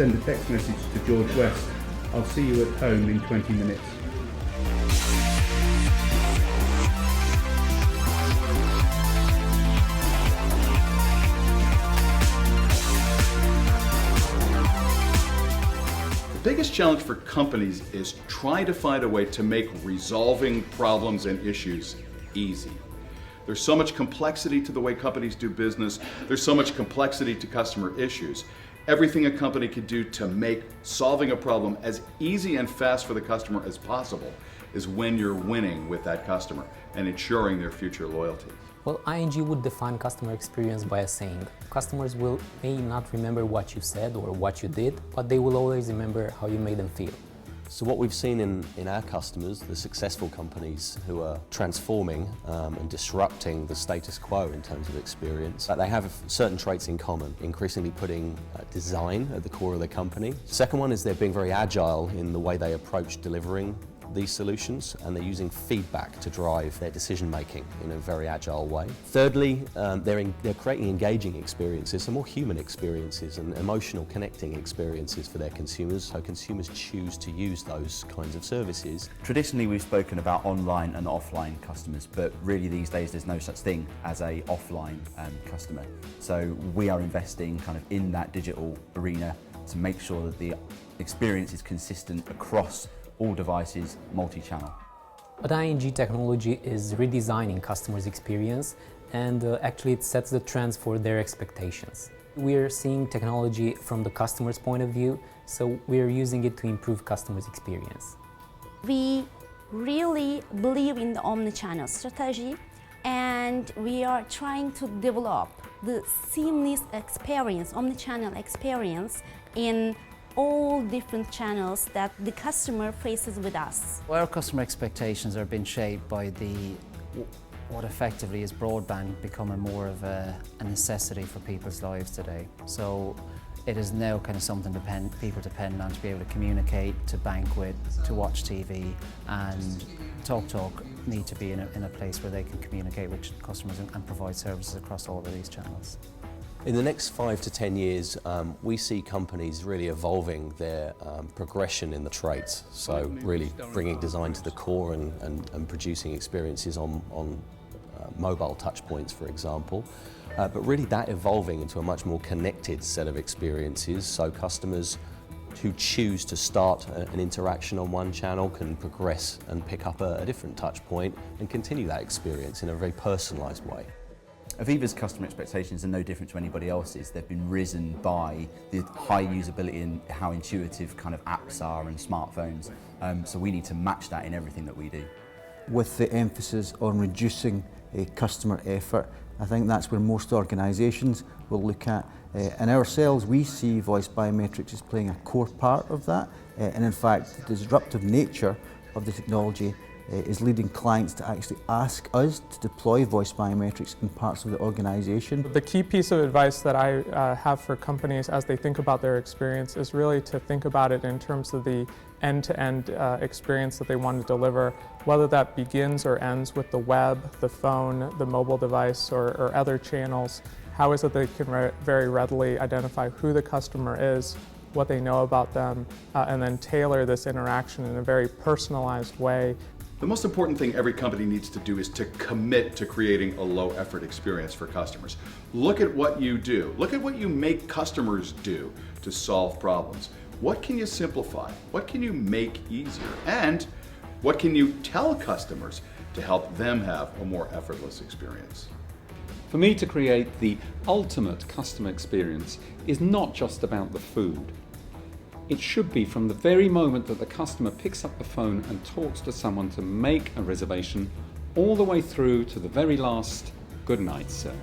send a text message to George West, "I'll see you at home in 20 minutes." The biggest challenge for companies is trying to find a way to make resolving problems and issues easy. There's so much complexity to the way companies do business. There's so much complexity to customer issues. Everything a company can do to make solving a problem as easy and fast for the customer as possible is when you're winning with that customer and ensuring their future loyalty. Well, ING would define customer experience by a saying. Customers may not remember what you said or what you did, but they will always remember how you made them feel. So what we've seen in our customers, the successful companies who are transforming and disrupting the status quo in terms of experience, they have certain traits in common, increasingly putting design at the core of their company. Second one is they're being very agile in the way they approach delivering these solutions, and they're using feedback to drive their decision making in a very agile way. Thirdly, they're creating engaging experiences, so more human experiences and emotional connecting experiences for their consumers, so consumers choose to use those kinds of services. Traditionally we've spoken about online and offline customers, but really these days there's no such thing as a offline customer. So we are investing kind of in that digital arena to make sure that the experience is consistent across all devices, multi-channel. But ING technology is redesigning customers' experience, and actually it sets the trends for their expectations. We're seeing technology from the customer's point of view, so we're using it to improve customers' experience. We really believe in the omni-channel strategy, and we are trying to develop the seamless experience, omni-channel experience in all different channels that the customer faces with us. Our customer expectations are being shaped by what effectively is broadband becoming more of a necessity for people's lives today. So it is now kind of something people depend on to be able to communicate, to bank with, to watch TV, and TalkTalk need to be in a place where they can communicate with customers and provide services across all of these channels. In the next 5 to 10 years, we see companies really evolving their progression in the traits. So really bringing design to the core and producing experiences on mobile touch points, for example. But really that evolving into a much more connected set of experiences. So customers who choose to start an interaction on one channel can progress and pick up a different touch point and continue that experience in a very personalised way. Aviva's customer expectations are no different to anybody else's. They've been risen by the high usability and how intuitive kind of apps are and smartphones. So we need to match that in everything that we do. With the emphasis on reducing customer effort, I think that's where most organisations will look at. And ourselves, we see voice biometrics as playing a core part of that. And in fact, the disruptive nature of the technology is leading clients to actually ask us to deploy voice biometrics in parts of the organisation. The key piece of advice that I have for companies as they think about their experience is really to think about it in terms of the end-to-end experience that they want to deliver, whether that begins or ends with the web, the phone, the mobile device, or other channels. How is it they can very readily identify who the customer is, what they know about them, and then tailor this interaction in a very personalized way. The most important thing every company needs to do is to commit to creating a low-effort experience for customers. Look at what you do. Look at what you make customers do to solve problems. What can you simplify? What can you make easier? And what can you tell customers to help them have a more effortless experience? For me, to create the ultimate customer experience is not just about the food. It should be from the very moment that the customer picks up the phone and talks to someone to make a reservation, all the way through to the very last "good night, sir."